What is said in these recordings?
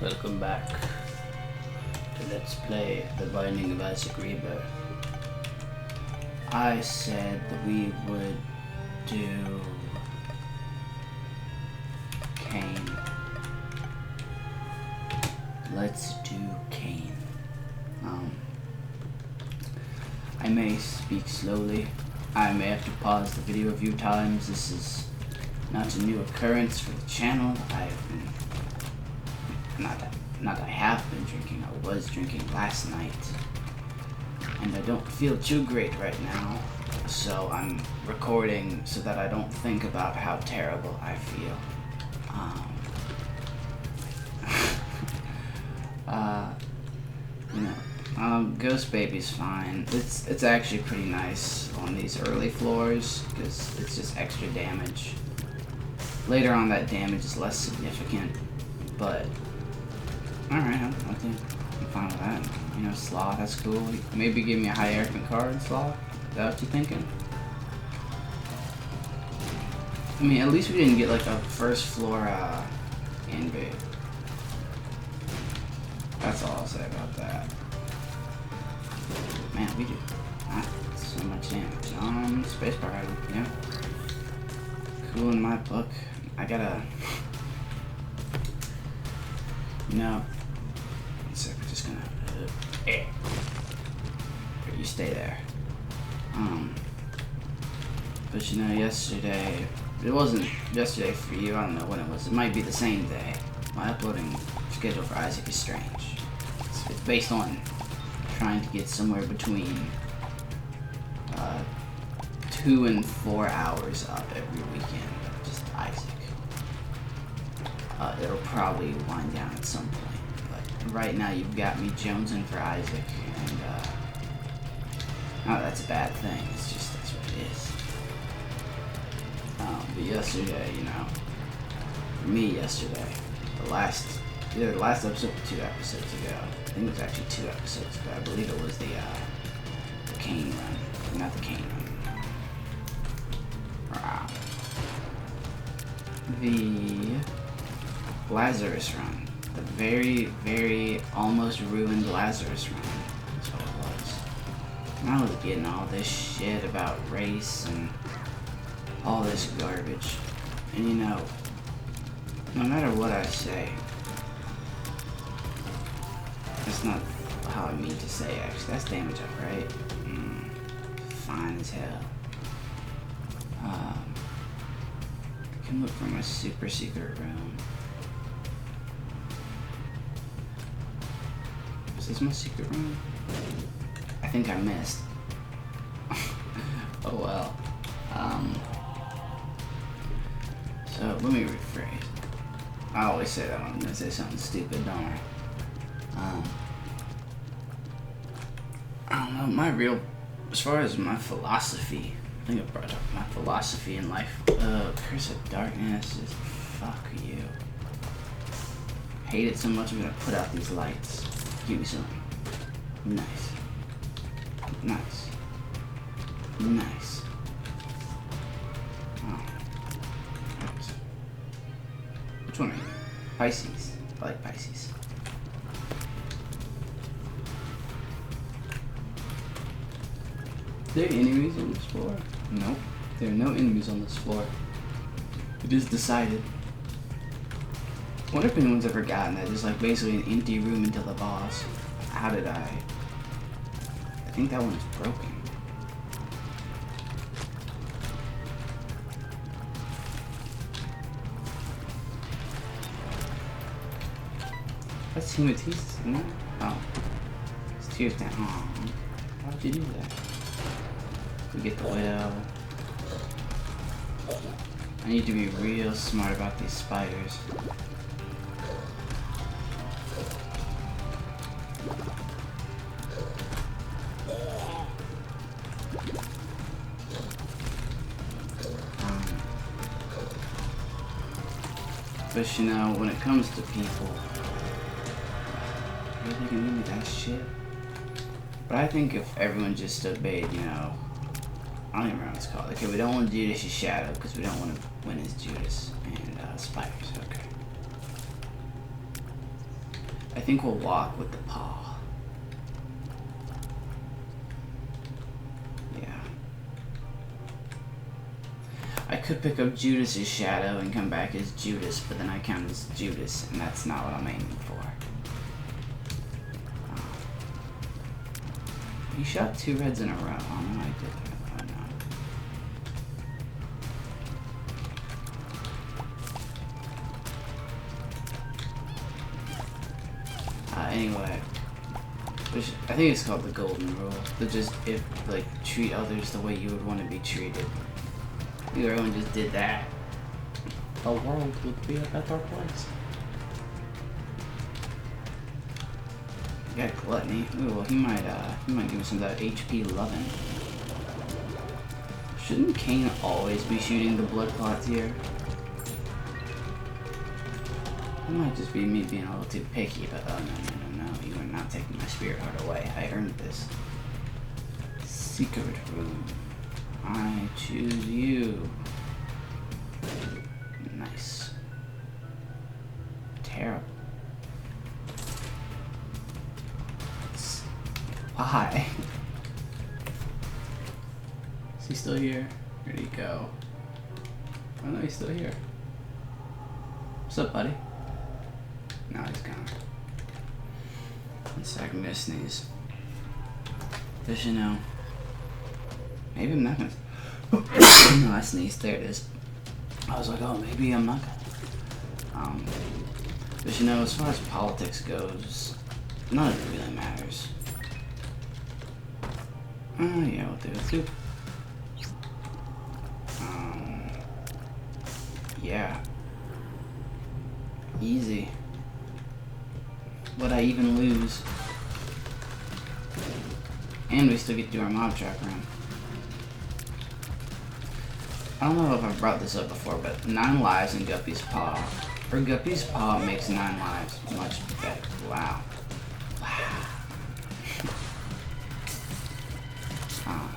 Welcome back to Let's Play The Binding of Isaac Rebirth. I said that we would do Cain. Let's do Cain. I may speak slowly. I may have to pause the video a few times. This is not a new occurrence for the channel. I've been Not I have been drinking, I was drinking last night. And I don't feel too great right now. So I'm recording so that I don't think about how terrible I feel. Ghost Baby's fine. It's actually pretty nice on these early floors because it's just extra damage. Later on that damage is less significant, but alright, I'm fine with that. You know, Slaw, that's cool. Maybe give me a high airpin card, Slaw? Is that what you're thinking? I mean, at least we didn't get like a first floor invade. That's all I'll say about that. Man, we do not so much damage. Spacebar item, yeah. Cool in my book. I gotta... No. One sec, we're just gonna... You stay there. But you know, yesterday... It wasn't yesterday for you, I don't know when it was. It might be the same day. My uploading schedule for Isaac is strange. It's based on trying to get somewhere between 2 and 4 hours up every weekend. Just Isaac. It'll probably wind down at some point, but right now you've got me jonesing for Isaac, and that's a bad thing. It's just that's what it is. But yesterday, you know, for me yesterday, either the last episode or 2 episodes ago. I think it was actually 2 episodes ago. I believe it was the Cain run, not the Cain run. The Lazarus run. The very, very almost ruined Lazarus run. That's what it was. And I was getting all this shit about race and all this garbage. And you know, no matter what I say, that's not how I mean to say actually. That's damage up, right? Fine as hell. I can look for my super secret room. Is this my secret room? I think I missed. Oh well. So let me rephrase. I always say that when I'm gonna say something stupid, don't I? I don't know, as far as my philosophy, I think I brought up my philosophy in life. Curse of Darkness, just fuck you. Hate it so much I'm gonna put out these lights. Give me something. Nice. Nice. Nice. Oh. Which one are you? Pisces. I like Pisces. Are there enemies on this floor? Nope. There are no enemies on this floor. It is decided. I wonder if anyone's ever gotten that. Just like basically an empty room until the boss. How did I think that one is broken. That's Hematesis, isn't it? Oh. It's tears down. Oh. Why would you do that? We get the well. I need to be real smart about these spiders. But you know, when it comes to people, really can give me that shit. But I think if everyone just obeyed, you know, I don't even remember what it's called. Okay, we don't want Judas' shadow because we don't want to win as Judas and spiders. Okay. I think we'll walk with the paw. Yeah. I could pick up Judas's shadow and come back as Judas, but then I count as Judas, and that's not what I'm aiming for. He shot 2 reds in a row. I don't know, I did that. Anyway, which I think it's called the golden rule. That just, like, treat others the way you would want to be treated. If everyone just did that, the world would be a better place. Got gluttony. Ooh, well, he might give me some of that HP loving. Shouldn't Kane always be shooting the blood clots here? It might just be me being a little too picky, but oh no, you are not taking my spirit heart away. I earned this. Secret room. I choose you. Nice. Terrible. Why? Is he still here? Where'd he go? Oh no, he's still here. What's up, buddy? No, he's gone. 1 second, I'm gonna sneeze. Because you know, maybe I'm not gonna. No, I sneezed. There it is. I was like, oh, maybe I'm not gonna. But you know, as far as politics goes, none of it really matters. Oh yeah, we'll do it too. Yeah. Easy. Would I even lose? And we still get to do our mob trap run. I don't know if I've brought this up before, but 9 lives in Guppy's Paw. Or Guppy's Paw makes 9 lives much better. Wow. Wow.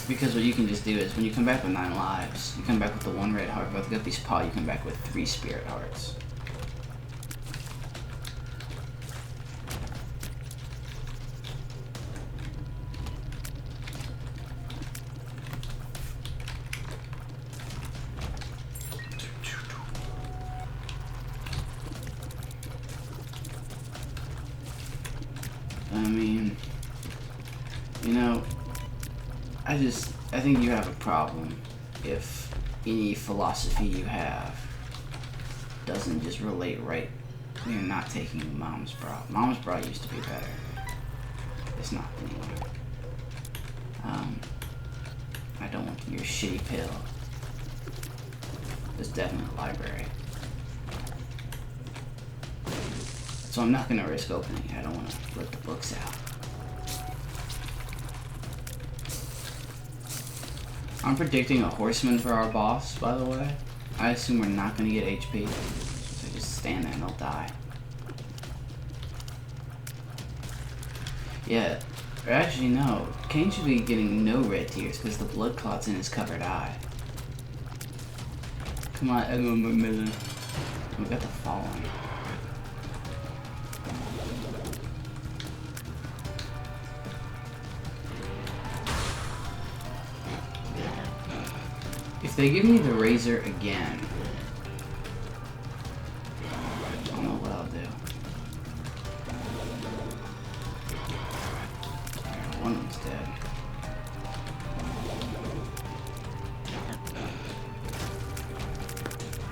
Because what you can just do is, when you come back with 9 lives, you come back with the 1 red heart. With Guppy's Paw, you come back with 3 spirit hearts. I mean, you know, I think you have a problem if any philosophy you have doesn't just relate right. You're not taking Mom's Bra. Mom's Bra used to be better. It's not anymore. I don't want your shitty pill. It's definitely a library. So I'm not gonna risk opening it. I don't want to let the books out. I'm predicting a horseman for our boss, by the way. I assume we're not gonna get HP. So just stand there and they'll die. Yeah, or actually no. Kane should be getting no red tears because the blood clot's in his covered eye. Come on, Edmund Miller. We got the following. If they give me the razor again, I don't know what I'll do. One of them's dead.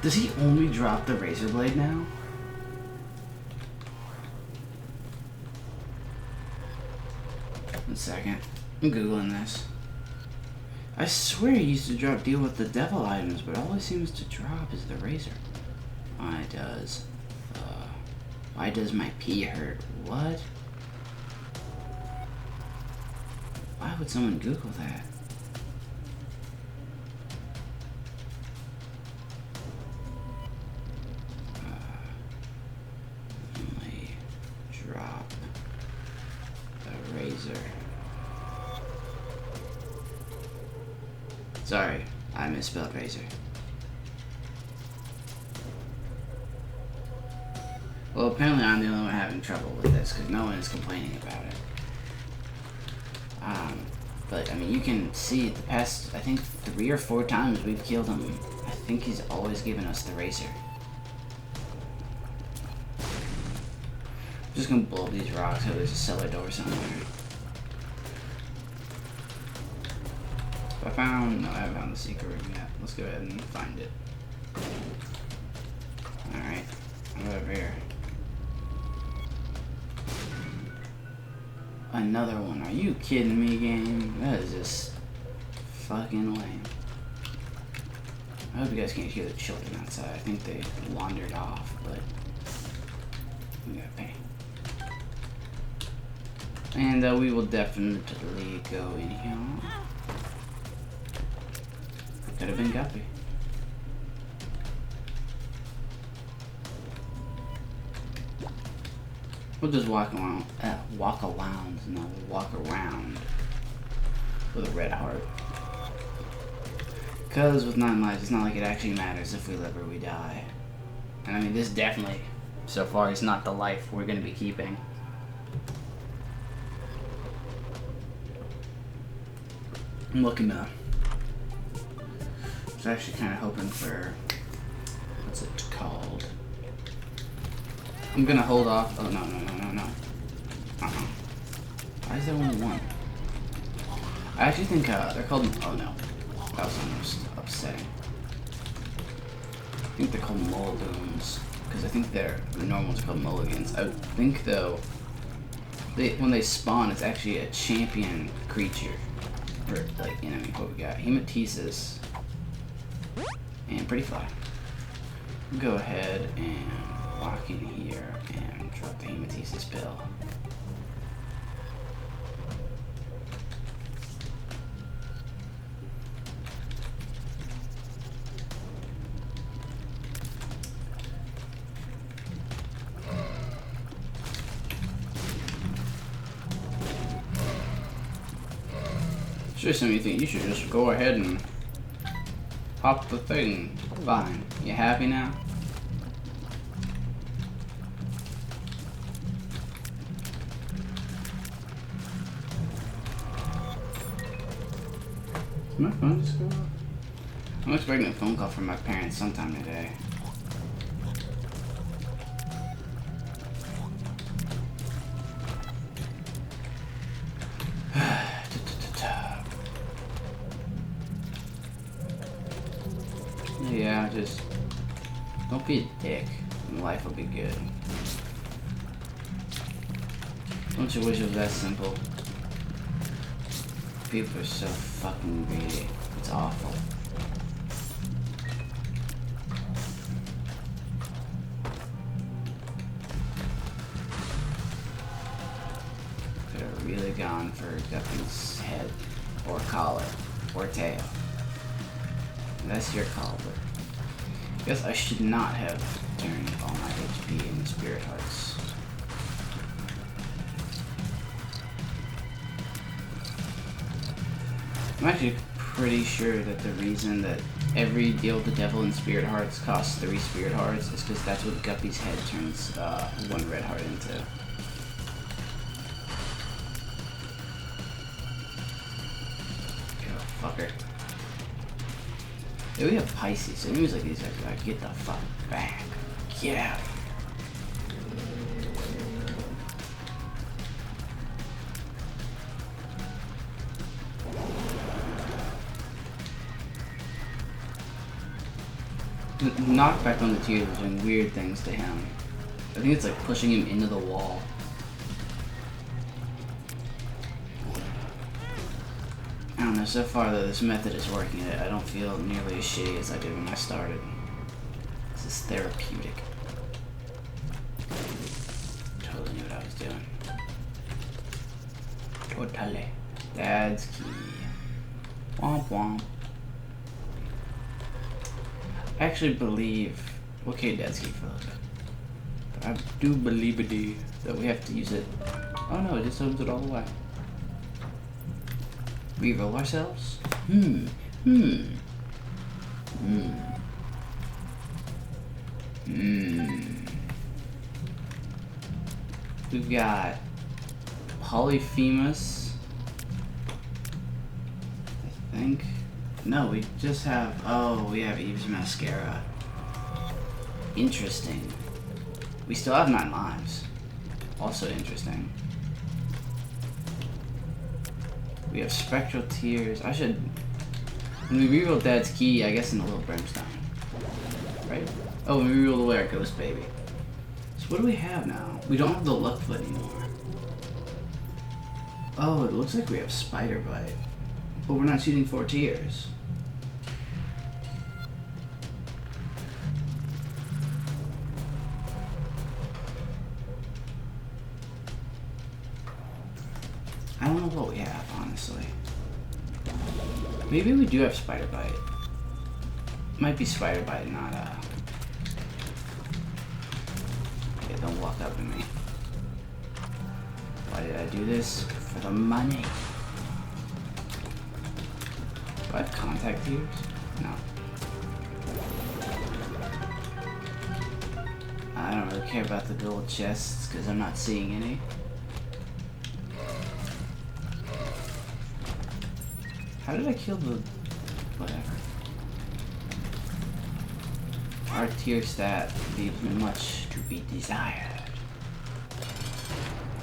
Does he only drop the razor blade now? One second. I'm Googling this. I swear he used to deal with the devil items, but all he seems to drop is the razor. Why does my pee hurt? What? Why would someone Google that? Only drop the razor. Sorry, I misspelled razor. Well, apparently I'm the only one having trouble with this because no one is complaining about it. But I mean, you can see the past, I think 3 or 4 times we've killed him. I think he's always given us the razor. I'm just gonna blow up these rocks so there's a cellar door somewhere. No, I haven't found the secret room yet. Let's go ahead and find it. Alright, I'm over here. Another one. Are you kidding me, game? That is just fucking lame. I hope you guys can't hear the children outside. I think they wandered off, but we gotta pay. And we will definitely go in here. Could have been Guppy. We'll just walk around, walk around with a red heart. Because with 9 lives, it's not like it actually matters if we live or we die. And I mean, this definitely, so far, is not the life we're going to be keeping. I'm looking up. I was actually kind of hoping for, what's it called? I'm gonna hold off. Oh, no. Why is there only one? I actually think they're called, oh no. That was almost upsetting. I think they're called mulliboons, because I think the normal ones are called mulligans. I think though, when they spawn, it's actually a champion creature. Or like enemy. What we got? Hematesis. And Pretty Fly. Go ahead and walk in here and drop the Hematesis pill. Sure, some of you think you should just go ahead and pop the thing. Fine. You happy now? Is my phone just going off? I'm expecting a phone call from my parents sometime today. Yeah, just don't be a dick and life will be good. Don't you wish it was that simple? People are so fucking greedy. It's awful. Could have really gone for Guppy's head, or collar, or tail. That's your call, but I guess I should not have turned all my HP into Spirit Hearts. I'm actually pretty sure that the reason that every deal with the devil in Spirit Hearts costs 3 Spirit Hearts is because that's what Guppy's head turns 1 red heart into. Go, fucker. Yeah, we have Pisces, so it means like these guys are like, get the fuck back. Get out of here. The knockback on the tears is doing weird things to him. I think it's like pushing him into the wall. I don't know, so far though, this method is working. I don't feel nearly as shitty as I did when I started. This is therapeutic. Totally knew what I was doing. Totally. Dad's key. Womp womp. I actually believe, okay, Dad's key for a little bit. But I do believe that we have to use it. Oh no, it just opens it all the way. Reroll ourselves? We've got Polyphemus. I think. No, we just have. Oh, we have Eve's Mascara. Interesting. We still have 9 lives. Also interesting. We have Spectral Tears. I should. When we reroll Dad's Key, I guess in the Little Brimstone. Right? Oh, when we reroll away our Ghost Baby. So what do we have now? We don't have the Luck Foot anymore. Oh, it looks like we have Spider Bite. But we're not shooting 4 tiers. I don't know what we have, honestly. Maybe we do have Spider Bite. Might be Spider Bite, not yeah, don't walk up to me. Why did I do this? For the money. Do I have contact tears? No. I don't really care about the gold chests because I'm not seeing any. How did I kill the... whatever. Our tier stat leaves much to be desired.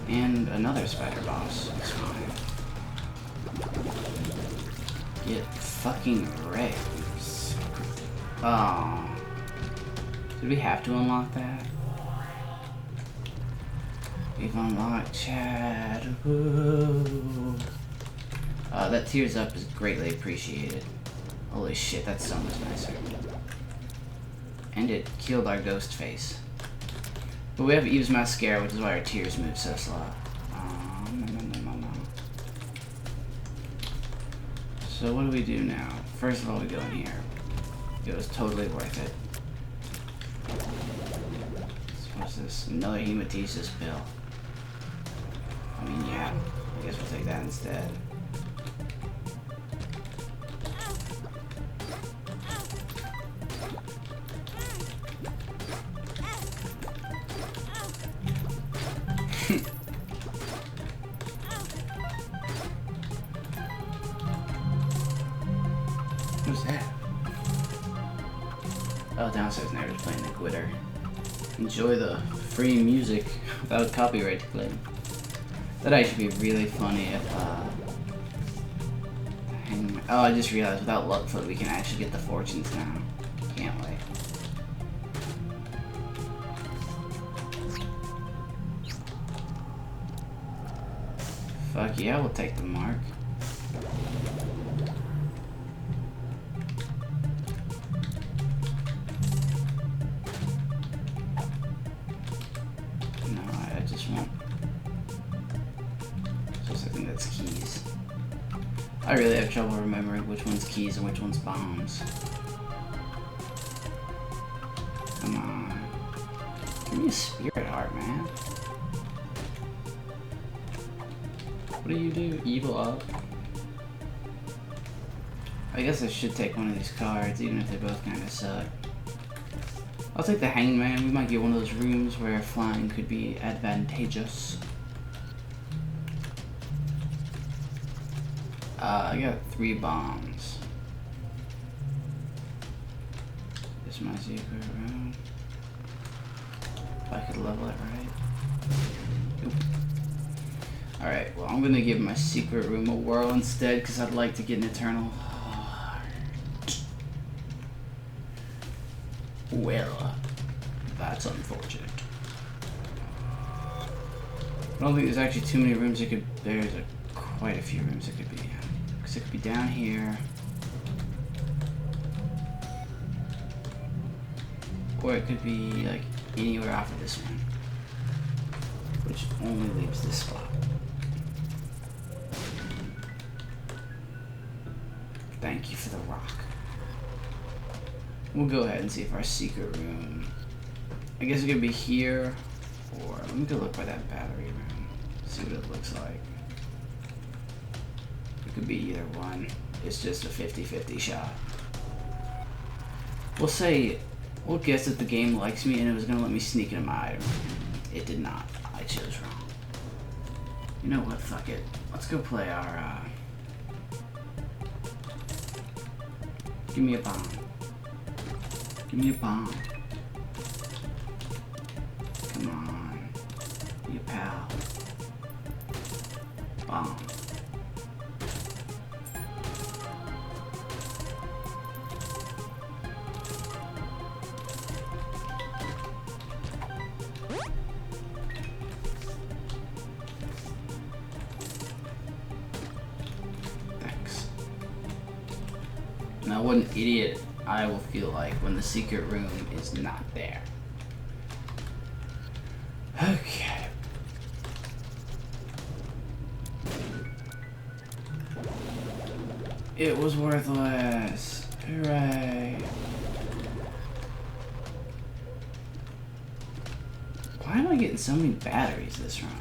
And another spider boss. That's fine. Get fucking wrecked. Oh. Did we have to unlock that? We've unlocked Chad. Woo. That tears up is greatly appreciated. Holy shit, that's so much nicer. And it killed our ghost face. But we have Eve's Mascara, which is why our tears move so slow. So what do we do now? First of all, we go in here. It was totally worth it. So what's this? Another Hematesis pill. I mean, yeah. I guess we'll take that instead. Who's that? Oh, downstairs now just playing the glitter. Enjoy the free music without copyright claim. That'd actually be really funny if, oh, I just realized without Luckfoot we can actually get the fortunes now. Can't wait. Fuck yeah, we'll take the mark. No, I just won't. So I think that's keys. I really have trouble remembering which one's keys and which one's bombs. Come on. Give me a spirit heart, man. What do you do? Evil up? I guess I should take one of these cards, even if they both kind of suck. I'll take the Hangman. We might get one of those rooms where flying could be advantageous. I got 3 bombs. This is my secret room. If I could level it right. Oop. Alright, well, I'm gonna give my secret room a whirl instead because I'd like to get an eternal heart. Well, that's unfortunate. I don't think there's actually too many rooms it could. There's quite a few rooms it could be in. Because it could be down here. Or it could be like anywhere off of this one. Which only leaves this spot. Thank you for the rock. We'll go ahead and see if our secret room... I guess it could be here, or let me go look by that battery room. See what it looks like. It could be either one. It's just a 50-50 shot. We'll guess that the game likes me and it was gonna let me sneak into my item room. It did not. I chose wrong. You know what? Fuck it. Let's go play our, Give me a bomb. Give me a bomb. Come on. Be a pal. Bomb. Now, what an idiot I will feel like when the secret room is not there. Okay. It was worthless. Hooray. Why am I getting so many batteries this run?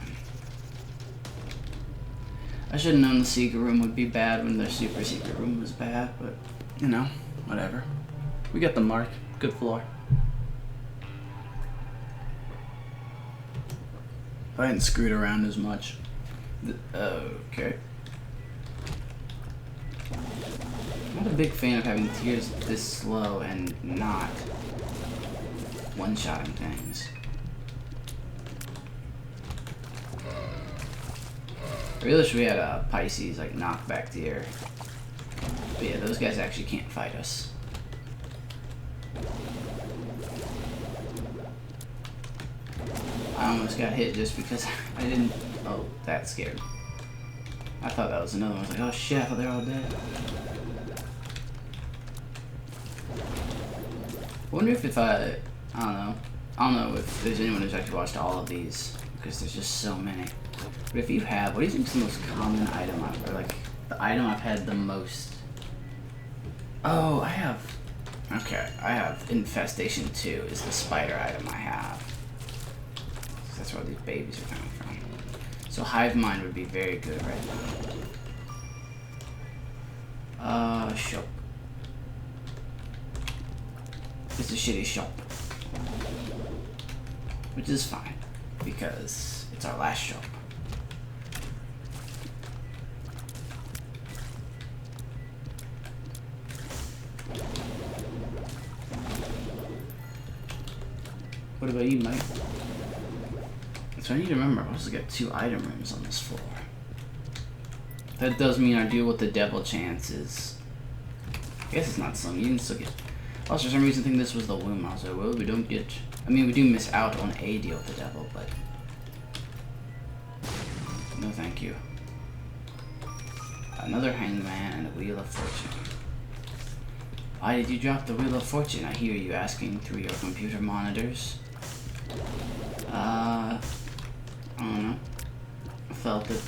I should have known the secret room would be bad when the super secret room was bad, but you know, whatever. We got the mark. Good floor. If I hadn't screwed around as much. Okay. I'm not a big fan of having tiers this slow and not one-shotting things. I really wish we had a Pisces like knockback tier. But yeah, those guys actually can't fight us. I almost got hit just because I didn't... Oh, that scared me. I thought that was another one. I was like, oh shit, I thought they were all dead. I wonder if I don't know. I don't know if there's anyone who's actually watched all of these, because there's just so many. But if you have, what do you think is the most common item, or like the item I've had the most? Oh, I have. Okay, I have Infestation 2 is the spider item I have. That's where these babies are coming from. So Hive Mind would be very good right now. Shop. It's a shitty shop. Which is fine, because it's our last shop. What about you, Mike? So I need to remember, I also got 2 item rooms on this floor. That does mean our deal with the devil chance is... I guess it's not slim, you can still get... Also, for some reason, I think this was the womb. I was like, well, we don't get... I mean, we do miss out on a deal with the devil, but... No thank you. Another hangman and a wheel of fortune. Why did you drop the wheel of fortune? I hear you asking through your computer monitors. I don't know. I felt it.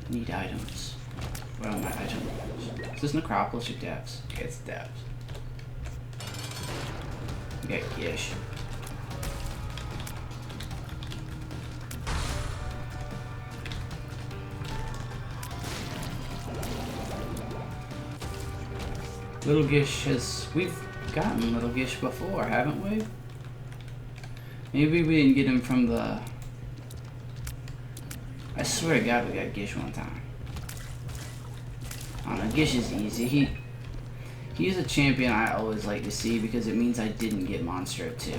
Need items. Where are my items? Is this Necropolis or Devs? Okay, it's Devs. We got Gish. Little Gish has... We've gotten Little Gish before, haven't we? Maybe we didn't get him from the... I swear to God we got Gish one time. I don't know, Gish is easy. He's a champion I always like to see because it means I didn't get Monster at 2.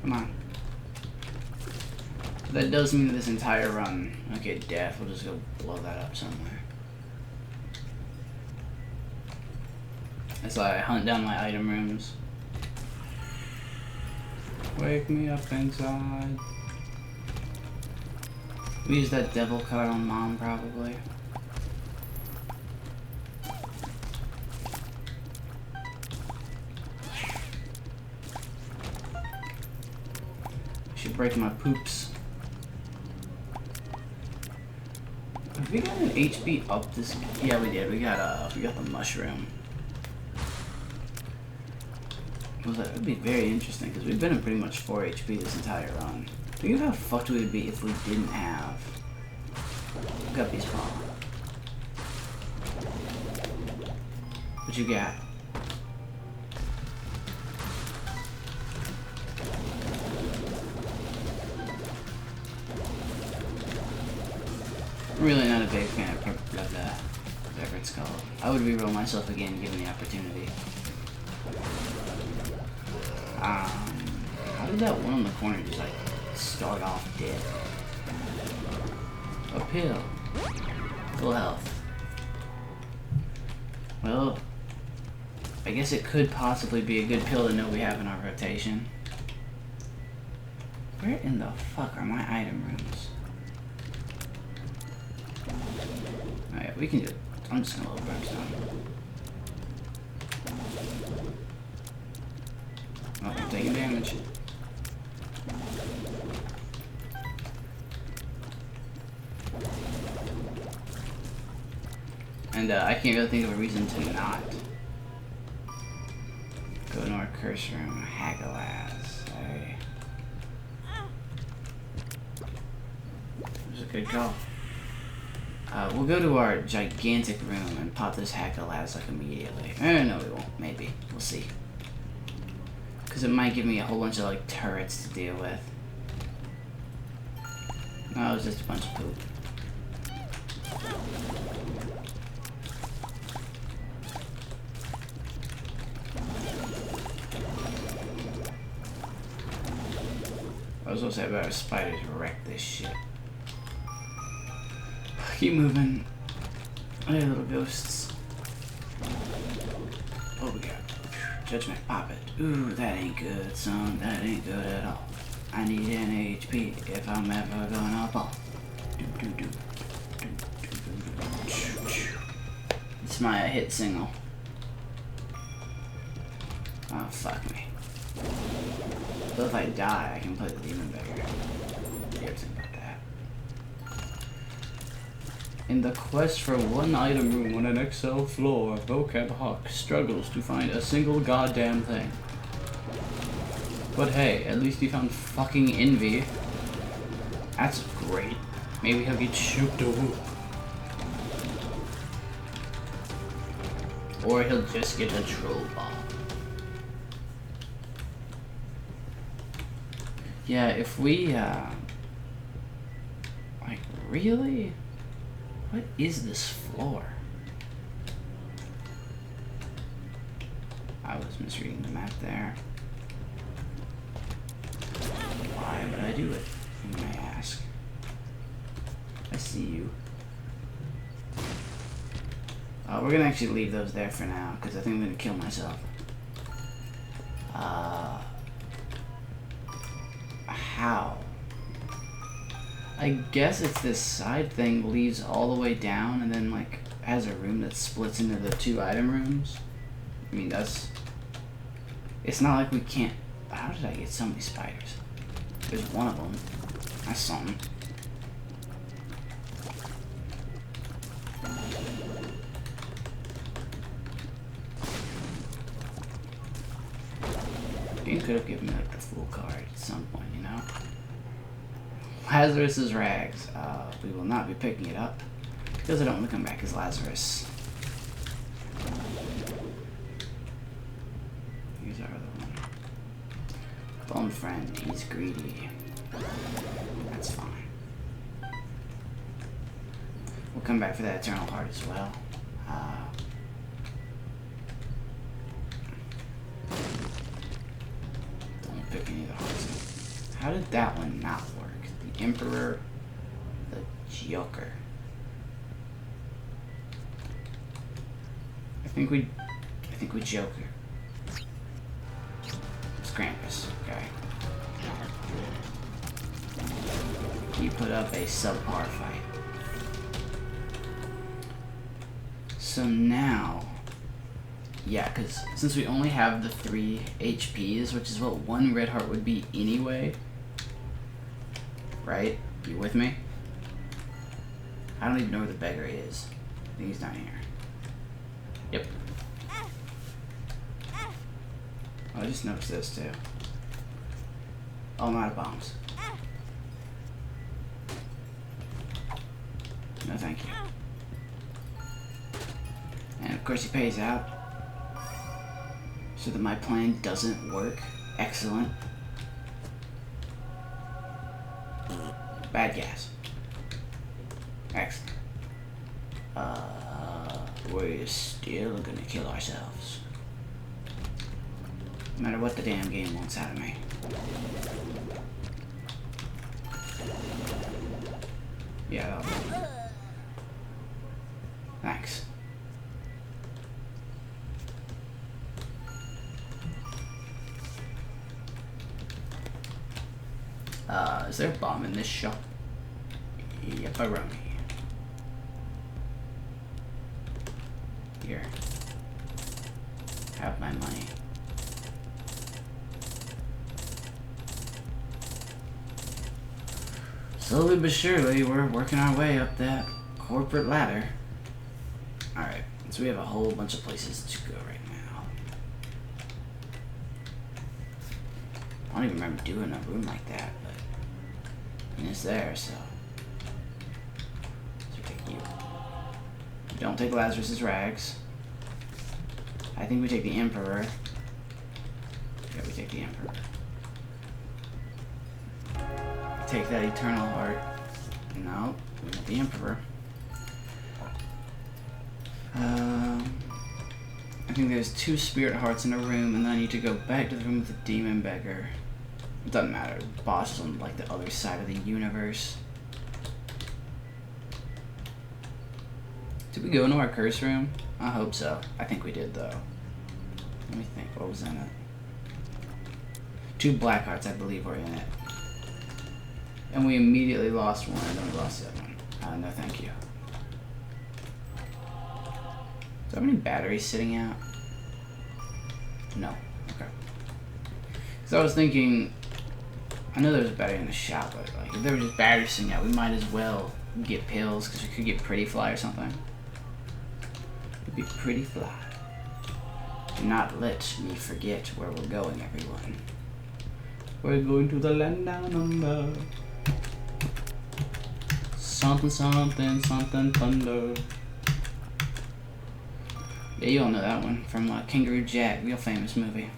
Come on. That does mean that this entire run... Okay, Death. We'll just go blow that up somewhere. As I hunt down my item rooms. Wake me up inside. We use that devil card on Mom, probably. Should break my poops. Have we got an HP up this? Yeah, we did. We got the mushroom. Well, that would be very interesting because we've been at pretty much 4 HP this entire run. Think of how fucked we would be if we didn't have Guppy's Paw. What you got? I'm really not a big fan of whatever it's called. I would reroll myself again given the opportunity. How did that one on the corner just like start off dead? A pill. Full health. Well, I guess it could possibly be a good pill to know we have in our rotation. Where in the fuck are my item rooms? Alright, we can do it. I'm just gonna load brimstone. Oh, I'm taking damage. And I can't really think of a reason to not go to our curse room. Haggleass. Hey. That was a good call. We'll go to our gigantic room and pop this Haggleass like immediately. No, we won't. Maybe. We'll see. Because it might give me a whole bunch of like turrets to deal with. No, it was just a bunch of poop. I was gonna say about spiders wreck this shit. Keep moving. Hey, little ghosts. What we got? Judgment, pop it. Ooh, that ain't good, son. That ain't good at all. I need an HP if I'm ever gonna fall. It's my hit single. Oh, fuck me. But if I die, I can play the demon beggar. Here's about that. In the quest for one item room on an XL floor, Vocab Hawk struggles to find a single goddamn thing. But hey, at least he found fucking Envy. That's great. Maybe he'll get shooped a whoop. Or he'll just get a troll ball. Yeah, if we, like, really? What is this floor? I was misreading the map there. Why would I do it, you may ask? I see you. We're gonna actually leave those there for now, because I think I'm gonna kill myself. How? I guess it's this side thing leads all the way down and then like has a room that splits into the two item rooms. I mean, that's... It's not like we can't... How did I get so many spiders? There's one of them. That's something. Game could have given me like the full card at some point, you know? Lazarus's rags. We will not be picking it up because I don't want to come back as Lazarus. Here's our other one. Bone friend, he's greedy. That's fine. We'll come back for that eternal heart as well. Don't pick any of the hearts. How did that one not work? The Emperor, the Joker. I think we Joker. It's Krampus, okay. He put up a subpar fight. So now, yeah, because since we only have the 3 HPs, which is what 1 red heart would be anyway, right? You with me? I don't even know where the beggar is. I think he's down here. Yep. Oh, I just noticed this too. Oh, I'm out of bombs. No, thank you. And of course he pays out. So that my plan doesn't work. Excellent. Bad gas. Excellent. We're still gonna kill ourselves. No matter what the damn game wants out of me. Yeah, that'll do. Thanks. Is there a bomb in this shop? Yepperoni. Here. Have my money. Slowly but surely, we're working our way up that corporate ladder. Alright, so we have a whole bunch of places to go right now. I don't even remember doing a room like that, but and it's there, so. So take you. Don't take Lazarus's rags. I think we take the Emperor. Yeah, we take the Emperor. Take that Eternal Heart. No, we want the Emperor. I think there's 2 Spirit Hearts in a room, and then I need to go back to the room with the Demon Beggar. It doesn't matter. The boss is on like the other side of the universe. Did we go into our curse room? I hope so. I think we did though. Let me think. What was in it? 2 Black Hearts, I believe, were in it. And we immediately lost one, and then we lost the other one. No, thank you. Do I have any batteries sitting out? No. Okay. So I was thinking, I know there's a battery in the shop, but like if there were just batteries sitting out, we might as well get pills, because we could get Pretty Fly or something. It'd be Pretty Fly. Do not let me forget where we're going, everyone. We're going to the land down under. Something, something, something thunder. Yeah, you all know that one from Kangaroo Jack, real famous movie.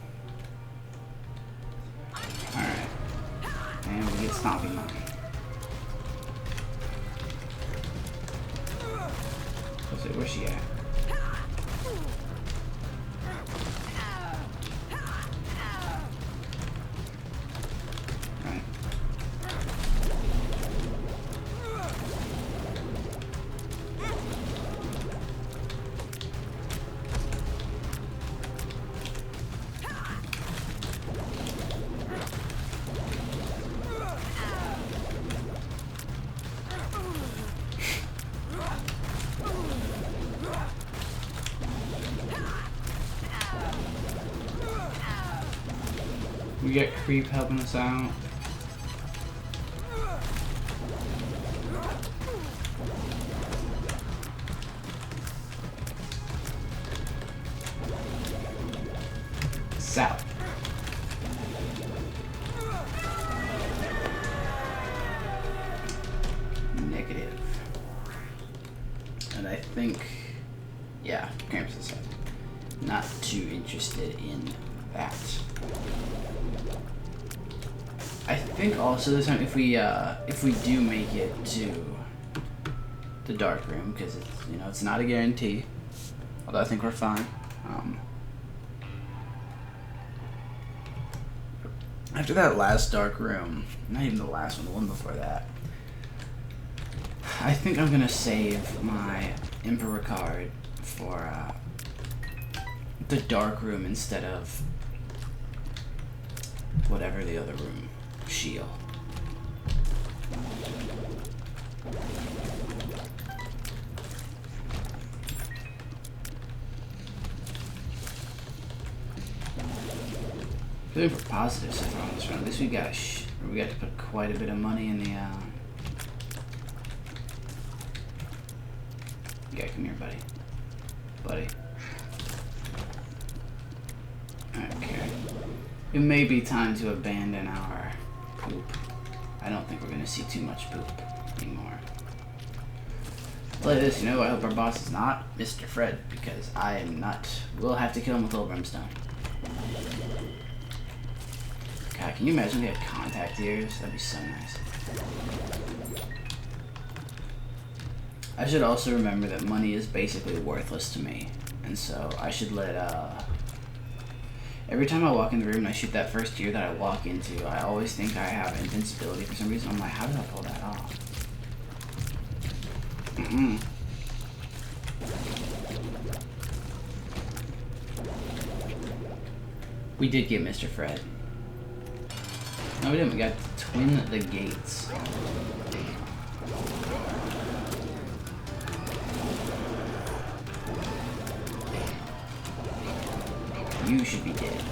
Alright. And we get Stomping Monkey. Where's she at? We get Creep helping us out. South. Negative. And I think, yeah, Krampus is not too interested in that. I think also this time if we do make it to the dark room, because it's, you know, it's not a guarantee, although I think we're fine. After that last dark room, not even the last one, the one before that, I think I'm gonna save my Emperor card for the dark room instead of whatever the other room. Shield. Feeling for positive so far on this round. At least we got to put quite a bit of money in the. Yeah, come here, buddy. Okay. It may be time to abandon our poop. I don't think we're gonna see too much poop anymore. Play this, you know, I hope our boss is not Mr. Fred, because I am not. We'll have to kill him with old brimstone. God, can you imagine if we had contact ears? That'd be so nice. I should also remember that money is basically worthless to me. And so I should let, every time I walk in the room and I shoot that first tier that I walk into, I always think I have invincibility for some reason. I'm like, how did I pull that off? We did get Mr. Fred. No, we didn't. We got Twin the Gates. You should be dead.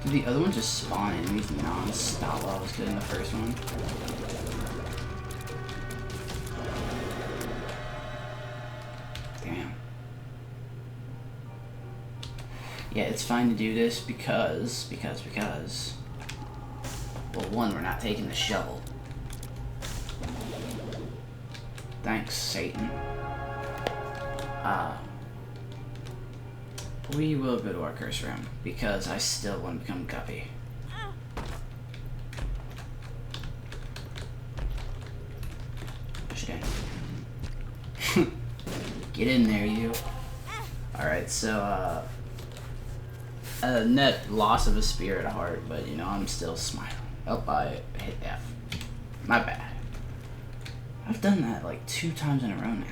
Did the other one just spawn enemies non-stop while I was killing the first one? Damn. Yeah, it's fine to do this because... Well, one, we're not taking the shovel. Thanks, Satan. We will go to our curse room, because I still want to become Guppy. Push it in. Get in there, you. Alright, so, a net loss of a spirit heart, but, you know, I'm still smiling. Oh, I hit F. My bad. I've done that like 2 times in a row now.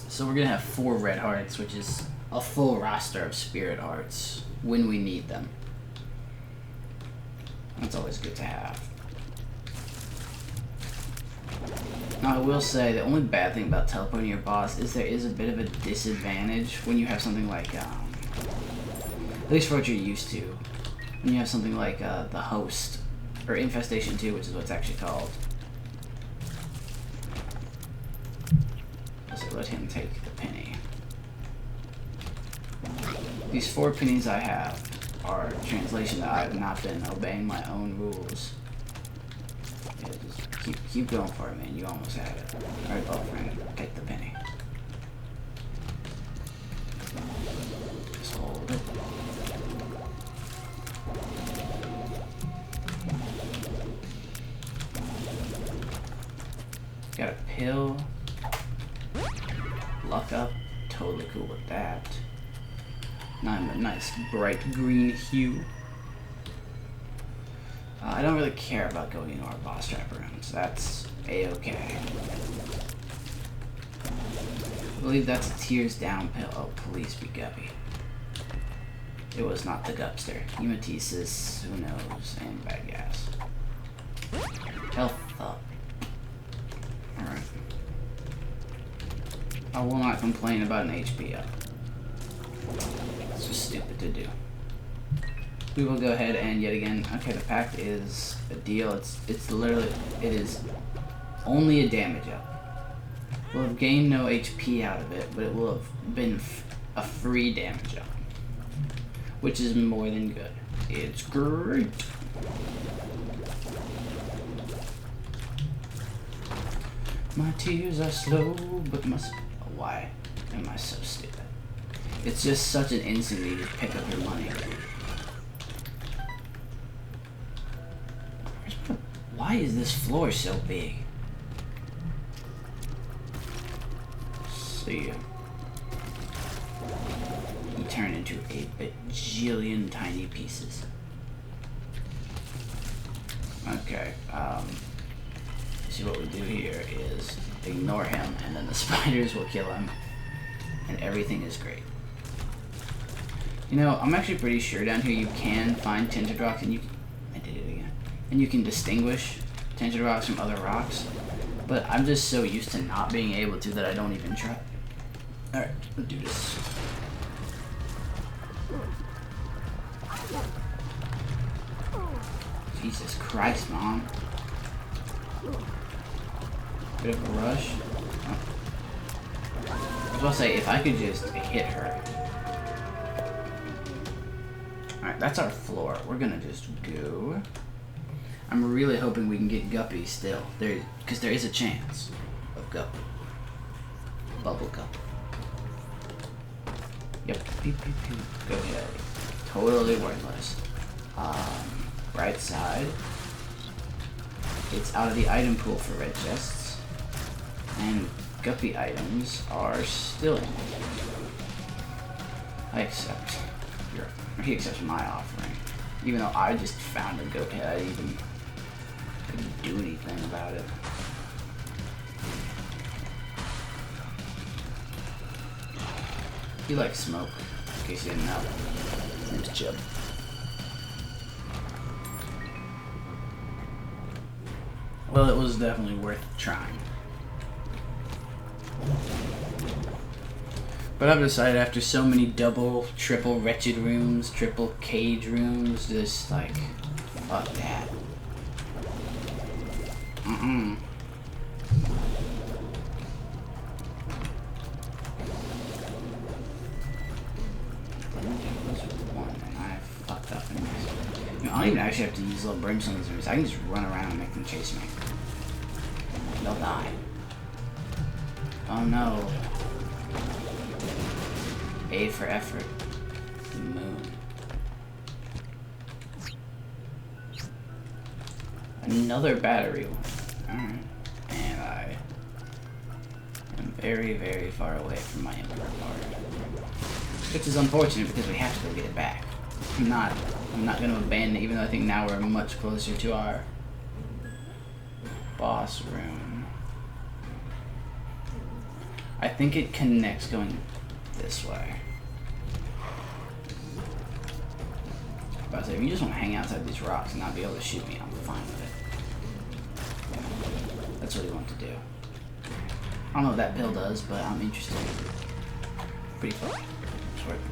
So we're gonna have 4 red hearts, which is a full roster of spirit hearts when we need them. That's always good to have. Now I will say the only bad thing about teleporting your boss is there is a bit of a disadvantage when you have something like, at least for what you're used to, when you have something like the Host, or Infestation 2, which is what it's actually called. Let him take the penny. These 4 pennies I have are a translation that I have not been obeying my own rules. Yeah, just keep going for it, man. You almost had it. Alright, ball friend, take the penny. Just hold it. Got a pill. Luck up, totally cool with that. Now I'm a nice bright green hue. I don't really care about going into our boss trap rooms. That's a-okay. I believe that's a tears down pill. Oh, please be Guppy. It was not the Gupster. Hematesis, who knows, and bad gas. Health up. Alright. I will not complain about an HP up. It's just stupid to do. We will go ahead and yet again, okay, the pact is a deal. It's literally, it is only a damage up. We'll have gained no HP out of it, but it will have been a free damage up, which is more than good. It's great. My tears are slow, but must. Why am I so stupid? It's just such an instant need to pick up your money. Why is this floor so big? See ya. He turned into a bajillion tiny pieces. Okay, see what we do here is ignore him, and then the spiders will kill him, and everything is great. You know, I'm actually pretty sure down here you can find tinted rocks, and I did it again. And you can distinguish tinted rocks from other rocks, but I'm just so used to not being able to that I don't even try. Alright, let's do this. Jesus Christ, Mom. Bit of a rush. Oh. I was about to say, if I could just hit her. Alright, that's our floor. We're gonna just go. I'm really hoping we can get Guppy still. Because there is a chance of Gup. Bubble Gup. Yep. Pew, pew, pew. Go ahead. Totally worthless. Right side. It's out of the item pool for red chests. And guppy items are still in. I accept your, or he accepts my offering. Even though I just found a goat head, I even couldn't do anything about it. He likes smoke, in case you didn't know. His name's Chip. Well, it was definitely worth trying. But I've decided after so many double, triple wretched rooms, triple cage rooms, just like, fuck that. I don't even actually have to use little brimstone zooms. I can just run around and make them chase me. They'll die. Oh no. A for effort. The moon. Another battery one. Alright. And I am very, very far away from my Emperor card. Which is unfortunate because we have to go get it back. I'm not going to abandon it, even though I think now we're much closer to our boss room. I think it connects going this way. But I was like, if you just want to hang outside these rocks and not be able to shoot me, I'm fine with it. Yeah, that's what he wants to do. I don't know what that pill does, but I'm interested. Pretty fun. It's worth it.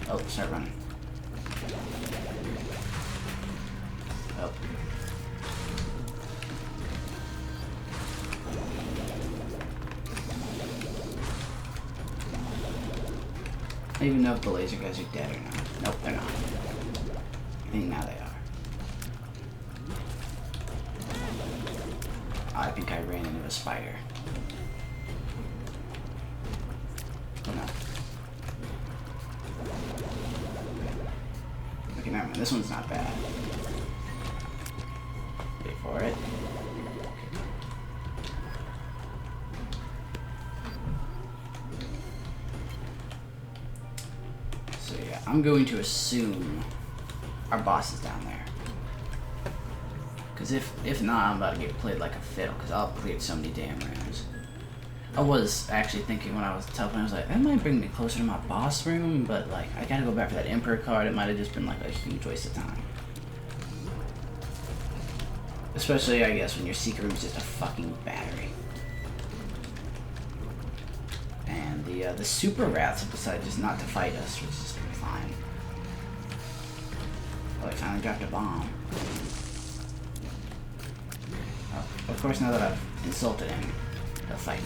Oh, start running. Oh. I don't even know if the laser guys are dead or not. Nope, they're not. I think now they are. I think I ran into a spider. Oh no. Okay, never mind. This one's not bad. Wait for it. So yeah, I'm going to assume our boss is down there. Because if not, I'm about to get played like a fiddle, because I'll clear so many damn rooms. I was actually thinking when I was teleporting, I was like, that might bring me closer to my boss room, but like, I gotta go back for that Emperor card. It might have just been like a huge waste of time. Especially, I guess, when your secret room is just a fucking battery. And the super rats have decided just not to fight us, which is fine. Oh, I finally dropped a bomb. Oh, of course, now that I've insulted him, he'll fight.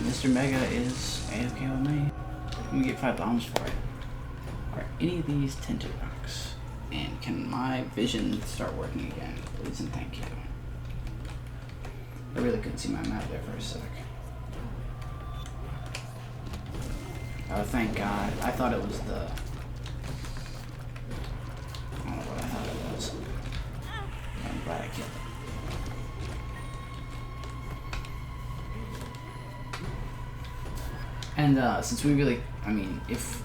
Mr. Mega is A-okay with me. Let me get 5 bombs for it. Are any of these tinted rocks? And can my vision start working again? Please and thank you. I really couldn't see my map there for a sec. Oh, thank God. I thought it was the... I don't know what I thought it was. I'm glad I killed it. And since we really, I mean, if,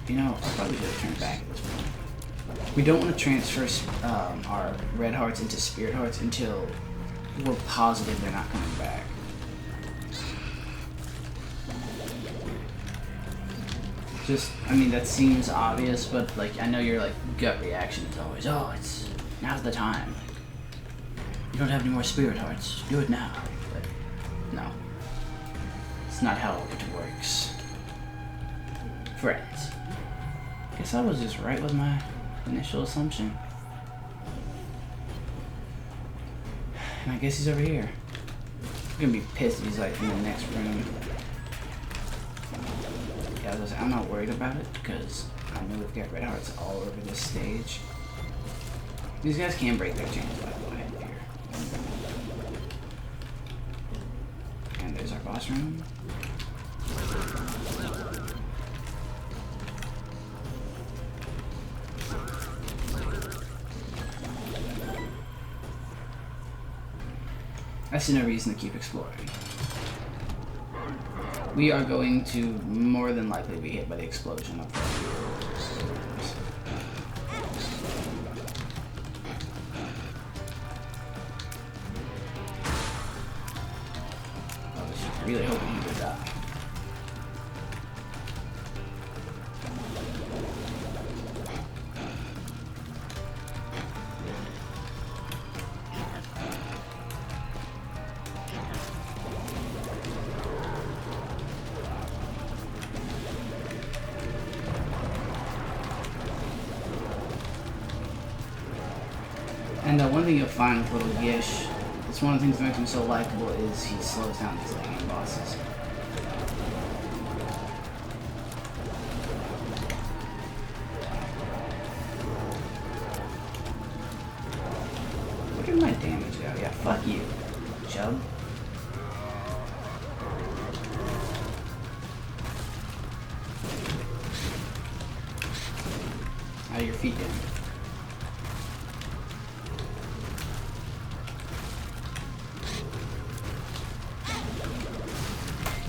you know, I probably should have turned back at this point. We don't want to transfer our red hearts into spirit hearts until we're positive they're not coming back. Just, I mean, that seems obvious, but like, I know your like gut reaction is always, oh, it's, now's the time. You don't have any more spirit hearts, do it now. But no. It's not how it works. Friends. Guess I was just right with my initial assumption. And I guess he's over here. I'm gonna be pissed if he's like in the next room. Yeah, I was like, I'm not worried about it because I know we've got red hearts all over this stage. These guys can break their chains, by the way. Here. There's our boss room. I see no reason to keep exploring. We are going to more than likely be hit by the explosion of the... I was really hoping he would die. And one thing you'll find with Little Gish, it's one of the things that makes him so likable, is he slows down these lagging bosses. Where did my damage go? Yeah, fuck you, chub. How are your feet doing?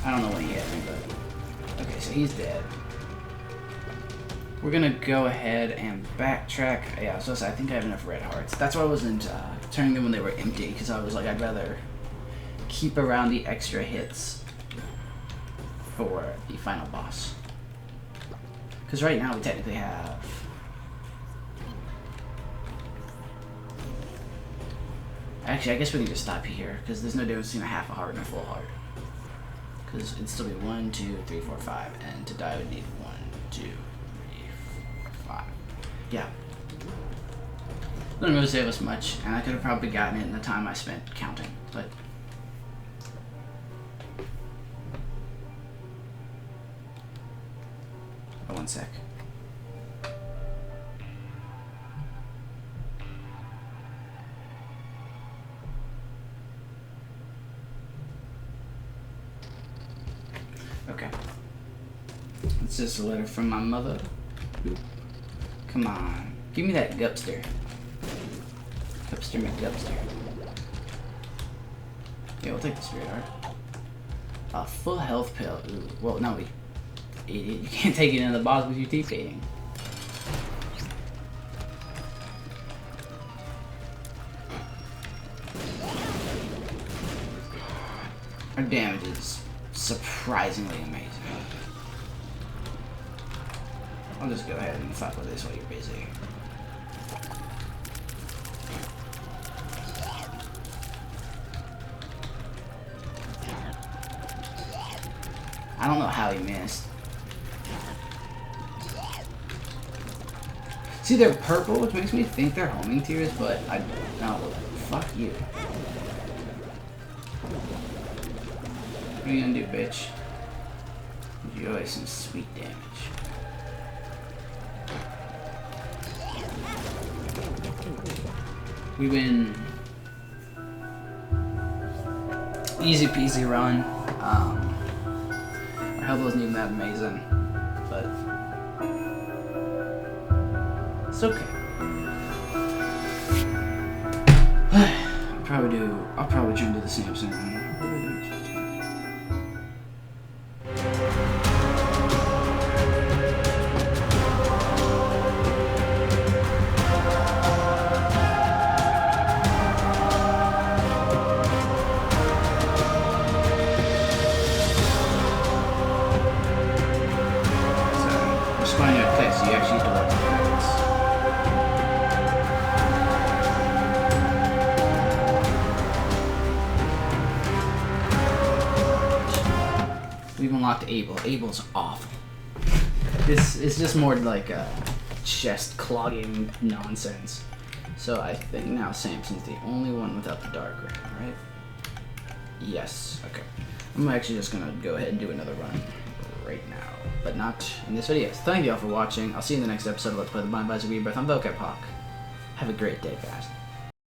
I don't know when he hit me, but... Okay, so he's dead. We're gonna go ahead and backtrack. Yeah, so I think I have enough red hearts. That's why I wasn't turning them when they were empty, because I was like, I'd rather keep around the extra hits for the final boss. Because right now we technically have... Actually, I guess we can just stop here, because there's no difference between a half a heart and a full heart. Because it'd still be 1, 2, 3, 4, 5, and to die would need 1, 2, 3, 4, 5. Yeah. Doesn't really save us much, and I could have probably gotten it in the time I spent counting, but... Oh, 1 sec. Okay. It's just a letter from my mother. Come on. Give me that Gupster. Gupster McGupster. Yeah, we'll take the spirit heart. A full health pill. Ooh. Well, no, idiot. You can't take it into the boss with your teeth eating. Our damage is surprisingly amazing. I'll just go ahead and fuck with this while you're busy. I don't know how he missed. See, they're purple, which makes me think they're homing tears, but I don't know. Fuck you. What are you gonna do, bitch? Enjoy some sweet damage. We win. Easy peasy run. Our health wasn't even that amazing, but it's okay. I'll probably try and do the Samson run. So you actually have to work the credits. We've unlocked Abel. Abel's awful. This is just more like a chest clogging nonsense. So I think now Samson's the only one without the dark ring, right? Yes. Okay. I'm actually just gonna go ahead and do another run right now, but not in this video. So thank you all for watching. I'll see you in the next episode of Let's Play the Blind Visor Rebirth. I'm Velcat Hawk. Have a great day, guys.